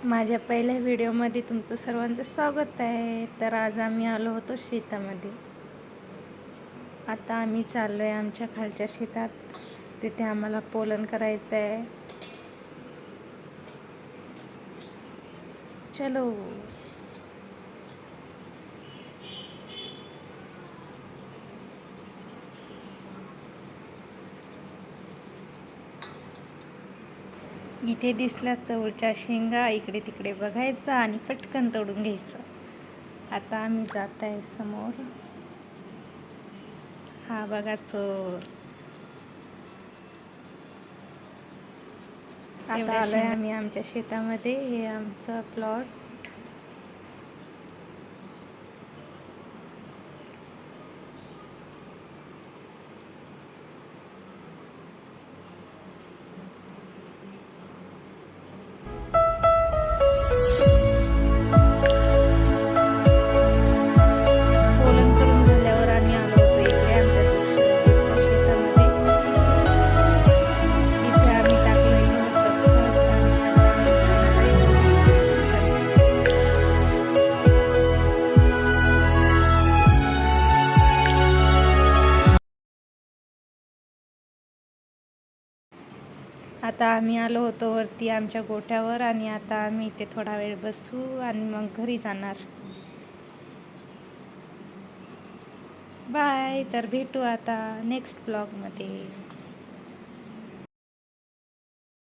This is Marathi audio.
माझ्या पहिल्या व्हिडिओमध्ये तुमचं सर्वांचं स्वागत आहे. तर आज आम्ही आलो होतो शेतामध्ये. आता आम्ही चाललो आहे आमच्या खालच्या शेतात. तिथे आम्हाला पोलन करायचं आहे. चलो. इथे दिसल्या चवळच्या शेंगा, इकडे तिकडे बघायचं आणि पटकन तोडून घ्यायचं. आता आम्ही जात आहे समोर. हा बघा चोर. आता आलोय आम्ही आमच्या शेतामध्ये. हे आमचं प्लॉट. पोलन करून झाल्यावर आम्ही आलो होतो इकडे आमच्या दुसऱ्या शेतामध्ये. इथे आम्ही टाकलेलं होतं खत आणि आता आम्ही जाणार आहे. आता आम्ही आलो होतो वरती आमच्या गोठ्यावर आणि आता आम्ही इथे थोडा वेळ बसू आणि मग घरी जाणार. बाय. तर भेटू आता नेक्स्ट ब्लॉगमध्ये.